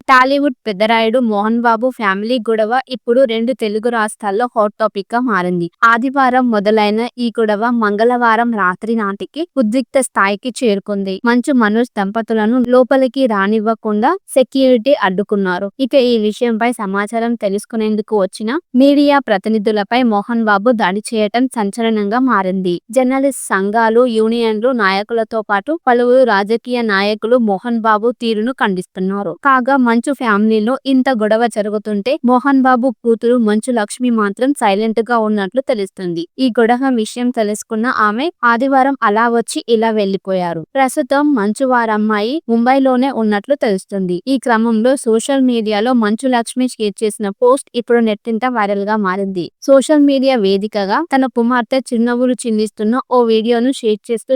Tollywood Peddarayudu Mohan Babu family గొడవ ఇప్పుడు రెండు తెలుగు రాష్ట్రాల్లో హాట్ టాపిక్ గా మారింది. ఆదివారం మొదలైన ఈ గొడవ మంగళవారం రాత్రి నాటికి ఉద్రిక్త స్థాయికి చేరుకుంది. మంచు మనోజ్ దంపతులను లోపలికి రానివ్వకుండా సెక్యూరిటీ అడ్డుకున్నారు. ఇక ఈ విషయంపై సమాచారం తెలుసుకునేందుకు వచ్చిన మీడియా ప్రతినిధులపై మోహన్ బాబు దాడి చేయటం సంచలనంగా మారింది. జర్నలిస్ట్ సంఘాలు, యూనియన్లు నాయకులతో పాటు పలువురు రాజకీయ నాయకులు మోహన్ బాబు తీరును ఖండిస్తున్నారు. కాగా మంచు ఫ్యామిలీలో ఇంత గొడవ జరుగుతుంటే మోహన్ బాబు కూతురు మంచు లక్ష్మి మాత్రం సైలెంట్ గా ఉన్నట్లు తెలుస్తుంది. ఈ గొడవ విషయం తెలుసుకున్న ఆమె ఆదివారం అలా వచ్చి ఇలా వెళ్లిపోయారు. ప్రస్తుతం మంచు వారమ్మాయి ముంబైలోనే ఉన్నట్లు తెలుస్తుంది. ఈ క్రమంలో సోషల్ మీడియాలో మంచు లక్ష్మి షేర్ చేసిన పోస్ట్ ఇప్పుడు నెట్టింట వైరల్ గా మారింది. సోషల్ మీడియా వేదికగా తన కుమార్తె చిరునవ్వులు చిందిస్తున్న ఓ వీడియోను షేర్ చేస్తూ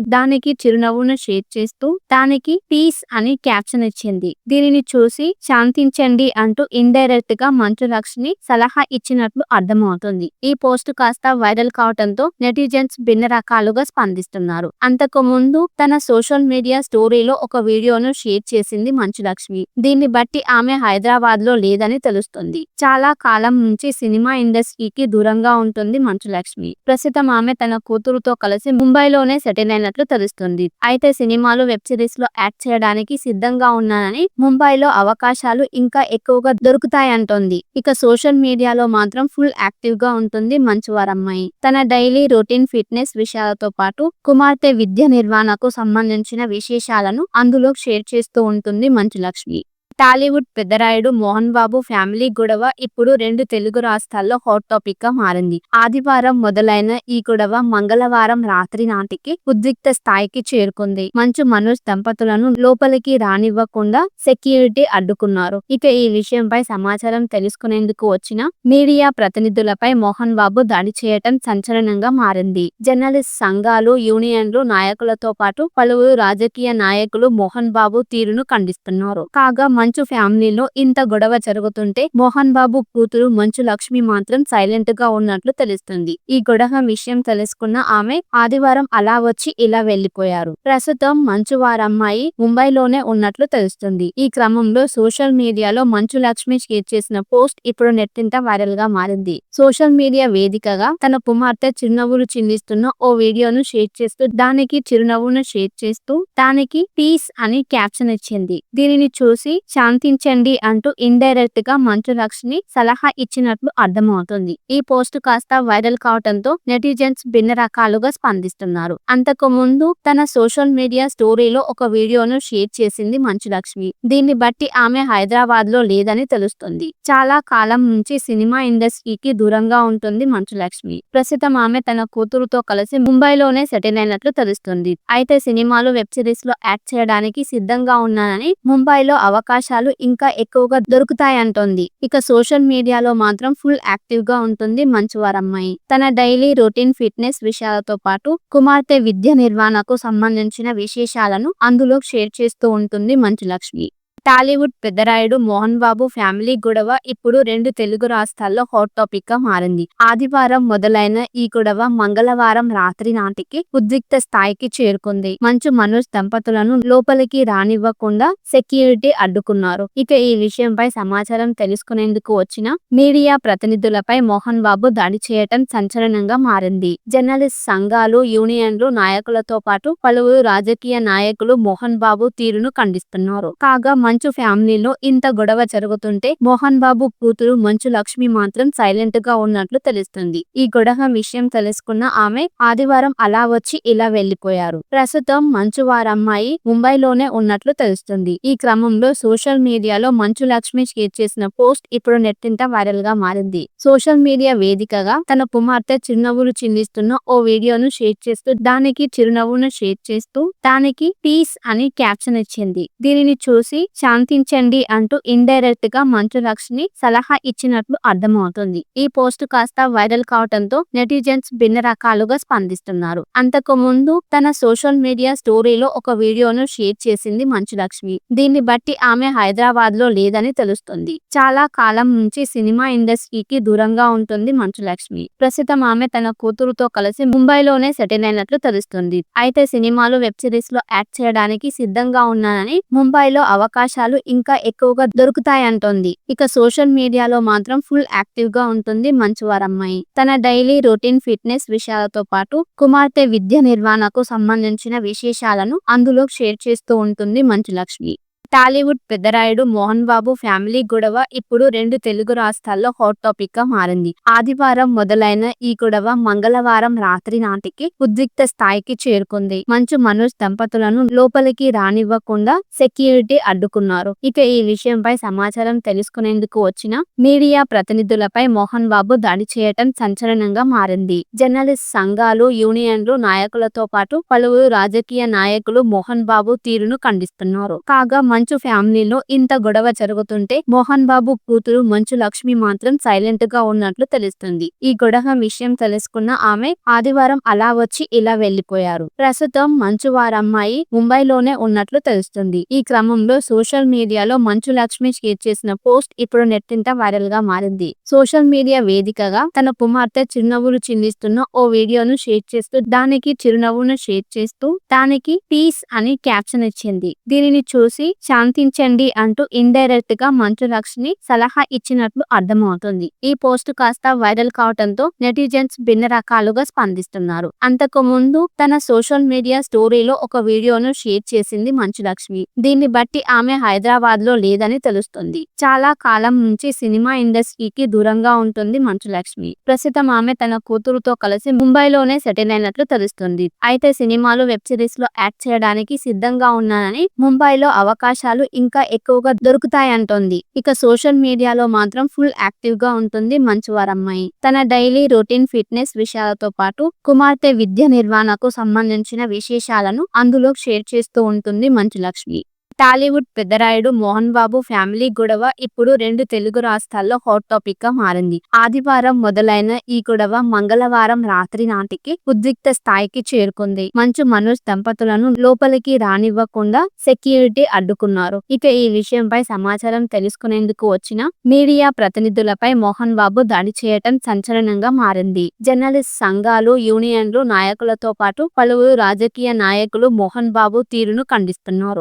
దానికి పీస్ అని క్యాప్షన్ ఇచ్చింది. దీనిని చూసి శాంతించండి అంటూ ఇండైరెక్ట్ గా మంచు లక్ష్మి సలహా ఇచ్చినట్లు అర్థమవుతుంది. ఈ పోస్ట్ కాస్త వైరల్ కావడంతో నెటిజన్స్ భిన్న రకాలుగా స్పందిస్తున్నారు. అంతకు ముందు తన సోషల్ మీడియా స్టోరీలో ఒక వీడియోను షేర్ చేసింది మంచు లక్ష్మి. దీన్ని బట్టి ఆమె హైదరాబాద్ లో లేదని తెలుస్తుంది. చాలా కాలం నుంచి సినిమా ఇండస్ట్రీకి దూరంగా ఉంటుంది మంచు లక్ష్మి. ప్రస్తుతం ఆమె తన కూతురుతో కలిసి ముంబైలోనే సెటిల్ అయినట్లు తెలుస్తుంది. అయితే సినిమాలు, వెబ్ సిరీస్ లో యాక్ట్ చేయడానికి సిద్ధంగా ఉన్నానని, ముంబైలో అవకాశాలు ఇంకా ఎక్కువగా దొరుకుతాయంటోంది. ఇక సోషల్ మీడియాలో మాత్రం ఫుల్ యాక్టివ్ గా ఉంటుంది మంచు వారమ్మాయి. తన డైలీ రొటీన్, ఫిట్నెస్ విషయాలతో పాటు కుమార్తె విద్య నిర్వహణకు సంబంధించిన విశేషాలను అందులో షేర్ చేస్తూ ఉంటుంది మంచు లక్ష్మి. టాలీవుడ్ పెద్దరాయుడు మోహన్ బాబు ఫ్యామిలీ గొడవ ఇప్పుడు రెండు తెలుగు రాష్ట్రాల్లో హాట్ టాపిక్ గా మారింది. ఆదివారం మొదలైన ఈ గొడవ మంగళవారం రాత్రి నాటికి ఉద్రిక్త స్థాయికి చేరుకుంది. మంచు మనోజ్ దంపతులను లోపలికి రానివ్వకుండా సెక్యూరిటీ అడ్డుకున్నారు. ఇక ఈ విషయంపై సమాచారం తెలుసుకునేందుకు వచ్చిన మీడియా ప్రతినిధులపై మోహన్ బాబు దాడి చేయటం సంచలనంగా మారింది. జర్నలిస్ట్ సంఘాలు, యూనియన్లు నాయకులతో పాటు పలువురు రాజకీయ నాయకులు మోహన్ బాబు తీరును ఖండిస్తున్నారు. కాగా మంచు ఫ్యామిలీలో ఇంత గొడవ జరుగుతుంటే మోహన్ బాబు కూతురు మంచు లక్ష్మి మాత్రం సైలెంట్ గా ఉన్నట్లు తెలుస్తుంది. ఈ గొడవ విషయం తెలుసుకున్న ఆమె ఆదివారం అలా వచ్చి ఇలా వెళ్లిపోయారు. ప్రస్తుతం మంచు వారమ్మాయి ముంబైలోనే ఉన్నట్లు తెలుస్తుంది. ఈ క్రమంలో సోషల్ మీడియాలో మంచు లక్ష్మి షేర్ చేసిన పోస్ట్ ఇప్పుడు నెట్టింట వైరల్ గా మారింది. సోషల్ మీడియా వేదికగా తన కుమార్తె చిరునవ్వులు చిందిస్తున్న ఓ వీడియోను షేర్ చేస్తూ దానికి పీస్ అని క్యాప్షన్ ఇచ్చింది. దీనిని చూసి శాంతించండి అంటూ ఇండైరెక్ట్ గా మంచు లక్ష్మి సలహా ఇచ్చినట్లు అర్థమవుతుంది. ఈ పోస్ట్ కాస్త వైరల్ కావడంతో నెటిజన్స్ భిన్న రకాలుగా స్పందిస్తున్నారు. అంతకు ముందు తన సోషల్ మీడియా స్టోరీలో ఒక వీడియోను షేర్ చేసింది మంచు లక్ష్మి. దీన్ని బట్టి ఆమె హైదరాబాద్ లో లేదని తెలుస్తుంది. చాలా కాలం నుంచి సినిమా ఇండస్ట్రీకి దూరంగా ఉంటుంది మంచు లక్ష్మి. ప్రస్తుతం ఆమె తన కూతురుతో కలిసి ముంబైలోనే సెటిల్ అయినట్లు తెలుస్తుంది. అయితే సినిమాలు, వెబ్ సిరీస్ లో యాక్ట్ చేయడానికి సిద్ధంగా ఉన్నానని, ముంబైలో అవకాశాలు ఇంకా ఎక్కువగా దొరుకుతాయంటోంది. ఇక సోషల్ మీడియాలో మాత్రం ఫుల్ యాక్టివ్ గా ఉంటుంది మంచు వారమ్మాయి. తన డైలీ రొటీన్, ఫిట్నెస్ విషయాలతో పాటు కుమార్తె విద్య నిర్వహణకు సంబంధించిన విశేషాలను అందులో షేర్ చేస్తూ ఉంటుంది మంచు లక్ష్మి. టాలీవుడ్ పెద్దరాయుడు మోహన్ బాబు ఫ్యామిలీ గొడవ ఇప్పుడు రెండు తెలుగు రాష్ట్రాల్లో హాట్ టాపిక్ గా మారింది. ఆదివారం మొదలైన ఈ గొడవ మంగళవారం రాత్రి నాటికి ఉద్రిక్త స్థాయికి చేరుకుంది. మంచు మనోజ్ దంపతులను లోపలికి రానివ్వకుండా సెక్యూరిటీ అడ్డుకున్నారు. ఇక ఈ విషయంపై సమాచారం తెలుసుకునేందుకు వచ్చిన మీడియా ప్రతినిధులపై మోహన్ బాబు దాడి చేయటం సంచలనంగా మారింది. జర్నలిస్ట్ సంఘాలు, యూనియన్లు నాయకులతో పాటు పలువురు రాజకీయ నాయకులు మోహన్ బాబు తీరును ఖండిస్తున్నారు. కాగా మంచు ఫ్యామిలీలో ఇంత గొడవ జరుగుతుంటే మోహన్ బాబు కూతురు మంచు లక్ష్మి మాత్రం సైలెంట్ గా ఉన్నట్లు తెలుస్తుంది. ఈ గొడవ విషయం తెలుసుకున్న ఆమె ఆదివారం అలా వచ్చి ఇలా వెళ్లిపోయారు. ప్రస్తుతం మంచు వారమ్మాయి ముంబైలోనే ఉన్నట్లు తెలుస్తుంది. ఈ క్రమంలో సోషల్ మీడియాలో మంచు లక్ష్మి షేర్ చేసిన పోస్ట్ ఇప్పుడు నెట్టింట వైరల్ గా మారింది. సోషల్ మీడియా వేదికగా తన కుమార్తె చిరునవ్వులు చిందిస్తున్న ఓ వీడియోను షేర్ చేస్తూ దానికి పీస్ అని క్యాప్షన్ ఇచ్చింది. దీనిని చూసి శాంతించండి అంటూ ఇండైరెక్ట్ గా మంచు లక్ష్మి సలహా ఇచ్చినట్లు అర్థమవుతుంది. ఈ పోస్ట్ కాస్త వైరల్ కావడంతో నెటిజన్స్ భిన్న రకాలుగా స్పందిస్తున్నారు. అంతకు ముందు తన సోషల్ మీడియా స్టోరీలో ఒక వీడియోను షేర్ చేసింది మంచు లక్ష్మి. దీన్ని బట్టి ఆమె హైదరాబాద్ లో లేదని తెలుస్తుంది. చాలా కాలం నుంచి సినిమా ఇండస్ట్రీకి దూరంగా ఉంటుంది మంచు లక్ష్మి. ప్రస్తుతం ఆమె తన కూతురుతో కలిసి ముంబైలోనే సెటిల్ అయినట్లు తెలుస్తుంది. అయితే సినిమాలు, వెబ్ సిరీస్ లో యాక్ట్ చేయడానికి సిద్ధంగా ఉన్నానని, ముంబైలో అవకాశాలు అవకాశాలు ఇంకా ఎక్కువగా దొరుకుతాయంటోంది. ఇక సోషల్ మీడియాలో మాత్రం ఫుల్ యాక్టివ్ గా ఉంటుంది మంచువారమ్మాయి. తన డైలీ రొటీన్ ఫిట్నెస్ విషయాలతో పాటు కుమార్తె విద్య నిర్వహణకు సంబంధించిన విశేషాలను అందులో షేర్ చేస్తూ ఉంటుంది మంచులక్ష్మి. టాలీవుడ్ పెద్దరాయుడు మోహన్ బాబు ఫ్యామిలీ గొడవ ఇప్పుడు 2 తెలుగు రాష్ట్రాల్లో హాట్ టాపిక్ గా మారింది. ఆదివారం మొదలైన ఈ గొడవ మంగళవారం రాత్రి నాటికి ఉద్రిక్త స్థాయికి చేరుకుంది. మంచు మనోజ్ దంపతులను లోపలికి రానివ్వకుండా సెక్యూరిటీ అడ్డుకున్నారు. ఇక ఈ విషయంపై సమాచారం తెలుసుకునేందుకు వచ్చిన మీడియా ప్రతినిధులపై మోహన్ బాబు దాడి చేయటం సంచలనంగా మారింది. జర్నలిస్ట్ సంఘాలు, యూనియన్లు నాయకులతో పాటు పలువురు రాజకీయ నాయకులు మోహన్ బాబు తీరును ఖండిస్తున్నారు. కాగా మంచు ఫ్యామిలీలో ఇంత గొడవ జరుగుతుంటే మోహన్ బాబు కూతురు మంచు లక్ష్మి మాత్రం సైలెంట్ గా ఉన్నట్లు తెలుస్తుంది. ఈ గొడవ విషయం తెలుసుకున్న ఆమె ఆదివారం అలా వచ్చి ఇలా వెళ్లిపోయారు. ప్రస్తుతం మంచు వారమ్మాయి ముంబైలోనే ఉన్నట్లు తెలుస్తుంది. ఈ క్రమంలో సోషల్ మీడియాలో మంచు లక్ష్మి షేర్ చేసిన పోస్ట్ ఇప్పుడు నెట్టింట వైరల్ గా మారింది. సోషల్ మీడియా వేదికగా తన కుమార్తె చిరునవ్వులు చిందిస్తున్న ఓ వీడియోను షేర్ చేస్తూ దానికి పీస్ అని క్యాప్షన్ ఇచ్చింది. దీనిని చూసి శాంతించండి అంటూ ఇండైరెక్ట్ గా మంచు లక్ష్మి సలహా ఇచ్చినట్లు అర్థమవుతుంది. ఈ పోస్ట్ కాస్త వైరల్ కావడంతో నెటిజన్స్ భిన్న రకాలుగా స్పందిస్తున్నారు. అంతకు ముందు తన సోషల్ మీడియా స్టోరీలో ఒక వీడియోను షేర్ చేసింది మంచు లక్ష్మి. దీన్ని బట్టి ఆమె హైదరాబాద్ లో లేదని తెలుస్తుంది. చాలా కాలం నుంచి సినిమా ఇండస్ట్రీకి దూరంగా ఉంటుంది మంచు లక్ష్మి. ప్రస్తుతం ఆమె తన కూతురుతో కలిసి ముంబైలోనే సెటిల్ అయినట్లు తెలుస్తుంది. అయితే సినిమాలు, వెబ్ సిరీస్ లో యాక్ట్ చేయడానికి సిద్ధంగా ఉన్నానని, ముంబైలో అవకాశాలు ఇంకా ఎక్కువగా దొరుకుతాయంటోంది. ఇక సోషల్ మీడియాలో మాత్రం ఫుల్ యాక్టివ్ గా ఉంటుంది మంచువారమ్మాయి. తన డైలీ రొటీన్ ఫిట్నెస్ విషయాలతో పాటు కుమార్తె విద్య నిర్వహణకు సంబంధించిన విశేషాలను అందులో షేర్ చేస్తూ ఉంటుంది మంచులక్ష్మి. టాలీవుడ్ పెద్దరాయుడు మోహన్ బాబు ఫ్యామిలీ గొడవ ఇప్పుడు 2 తెలుగు రాష్ట్రాల్లో హాట్ టాపిక్ గా మారింది. ఆదివారం మొదలైన ఈ గొడవ మంగళవారం రాత్రి నాటికి ఉద్రిక్త స్థాయికి చేరుకుంది. మంచు మనోజ్ దంపతులను లోపలికి రానివ్వకుండా సెక్యూరిటీ అడ్డుకున్నారు. ఇక ఈ విషయంపై సమాచారం తెలుసుకునేందుకు వచ్చిన మీడియా ప్రతినిధులపై మోహన్ బాబు దాడి చేయటం సంచలనంగా మారింది. జర్నలిస్ట్ సంఘాలు, యూనియన్లు నాయకులతో పాటు పలువురు రాజకీయ నాయకులు మోహన్ బాబు తీరును ఖండిస్తున్నారు.